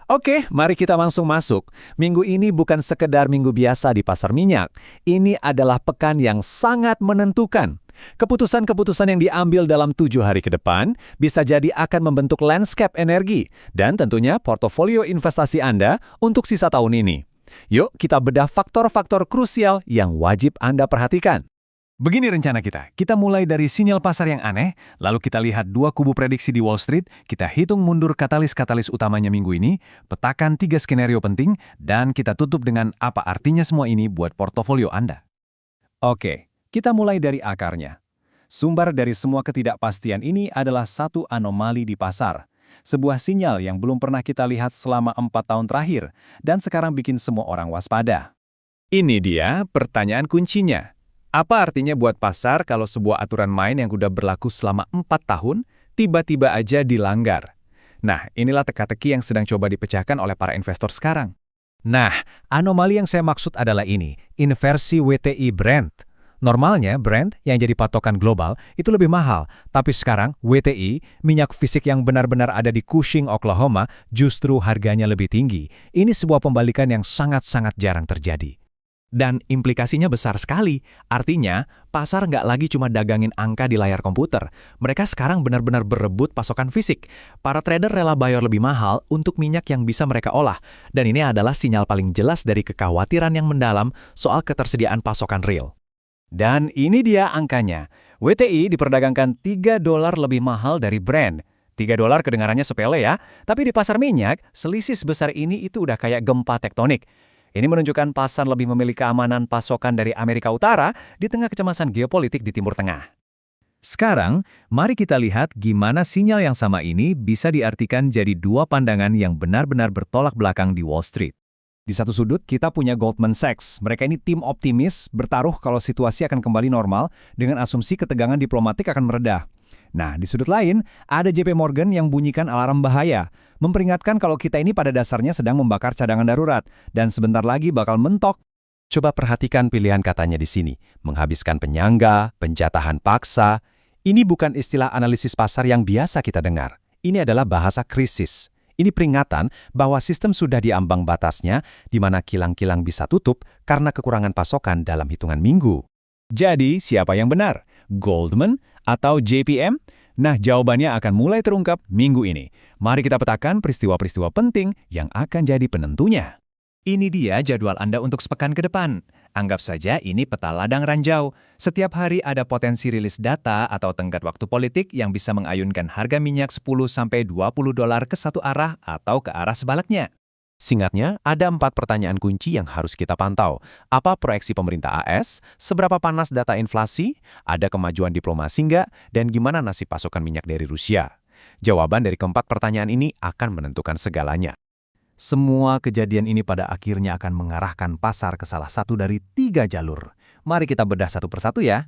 Oke, mari kita langsung masuk. Minggu ini bukan sekedar minggu biasa di pasar minyak. Ini adalah pekan yang sangat menentukan. Keputusan-keputusan yang diambil dalam 7 hari ke depan bisa jadi akan membentuk landscape energi dan tentunya portofolio investasi Anda untuk sisa tahun ini. Yuk kita bedah faktor-faktor krusial yang wajib Anda perhatikan. Begini rencana kita. Kita mulai dari sinyal pasar yang aneh, lalu kita lihat dua kubu prediksi di Wall Street, kita hitung mundur katalis-katalis utamanya minggu ini, petakan 3 skenario penting, dan kita tutup dengan apa artinya semua ini buat portofolio Anda. Oke, kita mulai dari akarnya. Sumber dari semua ketidakpastian ini adalah satu anomali di pasar. Sebuah sinyal yang belum pernah kita lihat selama 4 tahun terakhir, dan sekarang bikin semua orang waspada. Ini dia pertanyaan kuncinya. Apa artinya buat pasar kalau sebuah aturan main yang udah berlaku selama 4 tahun, tiba-tiba aja dilanggar? Nah, inilah teka-teki yang sedang coba dipecahkan oleh para investor sekarang. Nah, anomali yang saya maksud adalah ini, inversi WTI Brent. Normalnya Brent yang jadi patokan global itu lebih mahal, tapi sekarang WTI, minyak fisik yang benar-benar ada di Cushing, Oklahoma, justru harganya lebih tinggi. Ini sebuah pembalikan yang sangat-sangat jarang terjadi. Dan implikasinya besar sekali. Artinya, pasar nggak lagi cuma dagangin angka di layar komputer. Mereka sekarang benar-benar berebut pasokan fisik. Para trader rela bayar lebih mahal untuk minyak yang bisa mereka olah. Dan ini adalah sinyal paling jelas dari kekhawatiran yang mendalam soal ketersediaan pasokan real. Dan ini dia angkanya. WTI diperdagangkan $3 lebih mahal dari Brent. $3 kedengarannya sepele ya, tapi di pasar minyak, selisih sebesar ini itu udah kayak gempa tektonik. Ini menunjukkan pasar lebih memilih keamanan pasokan dari Amerika Utara di tengah kecemasan geopolitik di Timur Tengah. Sekarang, mari kita lihat gimana sinyal yang sama ini bisa diartikan jadi dua pandangan yang benar-benar bertolak belakang di Wall Street. Di satu sudut, kita punya Goldman Sachs. Mereka ini tim optimis, bertaruh kalau situasi akan kembali normal dengan asumsi ketegangan diplomatik akan meredah. Nah, di sudut lain, ada JP Morgan yang bunyikan alarm bahaya, memperingatkan kalau kita ini pada dasarnya sedang membakar cadangan darurat, dan sebentar lagi bakal mentok. Coba perhatikan pilihan katanya di sini, menghabiskan penyangga, penjatahan paksa. Ini bukan istilah analisis pasar yang biasa kita dengar. Ini adalah bahasa krisis. Ini peringatan bahwa sistem sudah di ambang batasnya, di mana kilang-kilang bisa tutup karena kekurangan pasokan dalam hitungan minggu. Jadi, siapa yang benar? Goldman atau JPM? Nah, jawabannya akan mulai terungkap minggu ini. Mari kita petakan peristiwa-peristiwa penting yang akan jadi penentunya. Ini dia jadwal Anda untuk sepekan ke depan. Anggap saja ini peta ladang ranjau. Setiap hari ada potensi rilis data atau tenggat waktu politik yang bisa mengayunkan harga minyak $10–20 ke satu arah atau ke arah sebaliknya. Singkatnya, ada 4 pertanyaan kunci yang harus kita pantau. Apa proyeksi pemerintah AS? Seberapa panas data inflasi? Ada kemajuan diplomasi nggak? Dan gimana nasib pasokan minyak dari Rusia? Jawaban dari keempat pertanyaan ini akan menentukan segalanya. Semua kejadian ini pada akhirnya akan mengarahkan pasar ke salah satu dari 3 jalur. Mari kita bedah satu persatu ya.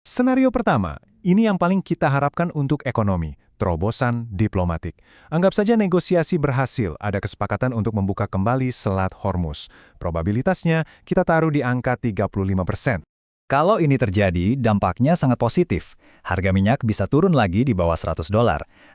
Senario pertama, ini yang paling kita harapkan untuk ekonomi, terobosan diplomatik. Anggap saja negosiasi berhasil, ada kesepakatan untuk membuka kembali Selat Hormuz. Probabilitasnya kita taruh di angka 35%. Kalau ini terjadi, dampaknya sangat positif. Harga minyak bisa turun lagi di bawah $100.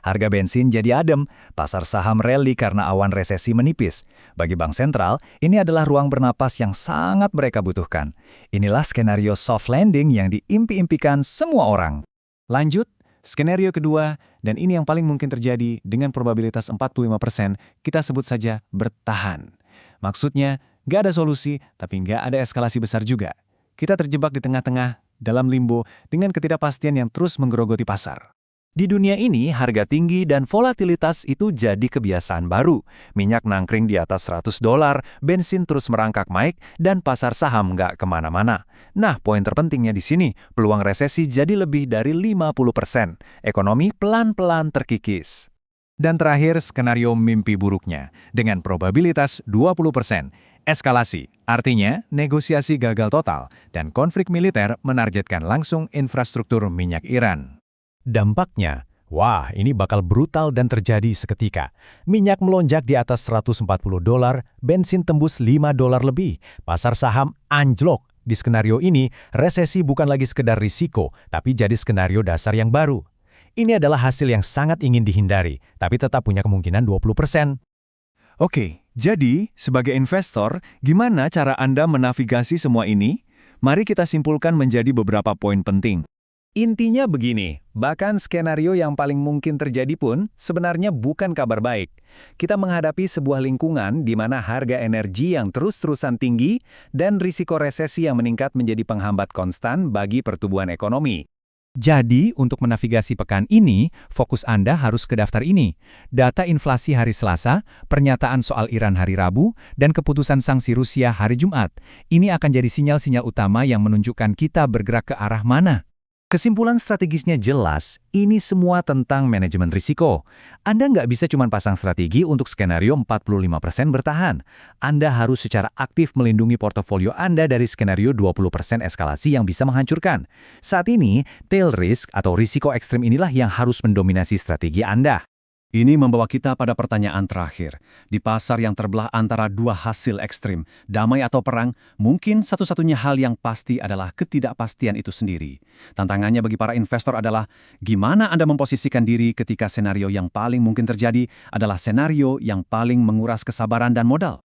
Harga bensin jadi adem, pasar saham rally karena awan resesi menipis. Bagi bank sentral, ini adalah ruang bernapas yang sangat mereka butuhkan. Inilah skenario soft landing yang diimpi-impikan semua orang. Lanjut, skenario kedua, dan ini yang paling mungkin terjadi dengan probabilitas 45%, kita sebut saja bertahan. Maksudnya, nggak ada solusi, tapi nggak ada eskalasi besar juga. Kita terjebak di tengah-tengah, dalam limbo, dengan ketidakpastian yang terus menggerogoti pasar. Di dunia ini, harga tinggi dan volatilitas itu jadi kebiasaan baru. Minyak nangkring di atas $100, bensin terus merangkak naik, dan pasar saham nggak kemana-mana. Nah, poin terpentingnya di sini, peluang resesi jadi lebih dari 50%. Ekonomi pelan-pelan terkikis. Dan terakhir, skenario mimpi buruknya, dengan probabilitas 20%. Eskalasi, artinya negosiasi gagal total, dan konflik militer menargetkan langsung infrastruktur minyak Iran. Dampaknya, wah ini bakal brutal dan terjadi seketika. Minyak melonjak di atas $140, bensin tembus $5 lebih, pasar saham anjlok. Di skenario ini, resesi bukan lagi sekedar risiko, tapi jadi skenario dasar yang baru. Ini adalah hasil yang sangat ingin dihindari, tapi tetap punya kemungkinan 20%. Oke, jadi sebagai investor, gimana cara Anda menavigasi semua ini? Mari kita simpulkan menjadi beberapa poin penting. Intinya begini, bahkan skenario yang paling mungkin terjadi pun sebenarnya bukan kabar baik. Kita menghadapi sebuah lingkungan di mana harga energi yang terus-terusan tinggi dan risiko resesi yang meningkat menjadi penghambat konstan bagi pertumbuhan ekonomi. Jadi, untuk menavigasi pekan ini, fokus Anda harus ke daftar ini. Data inflasi hari Selasa, pernyataan soal Iran hari Rabu, dan keputusan sanksi Rusia hari Jumat. Ini akan jadi sinyal-sinyal utama yang menunjukkan kita bergerak ke arah mana. Kesimpulan strategisnya jelas, ini semua tentang manajemen risiko. Anda nggak bisa cuma pasang strategi untuk skenario 45% bertahan. Anda harus secara aktif melindungi portofolio Anda dari skenario 20% eskalasi yang bisa menghancurkan. Saat ini, tail risk atau risiko ekstrim inilah yang harus mendominasi strategi Anda. Ini membawa kita pada pertanyaan terakhir. Di pasar yang terbelah antara dua hasil ekstrim, damai atau perang, mungkin satu-satunya hal yang pasti adalah ketidakpastian itu sendiri. Tantangannya bagi para investor adalah gimana Anda memposisikan diri ketika senario yang paling mungkin terjadi adalah senario yang paling menguras kesabaran dan modal.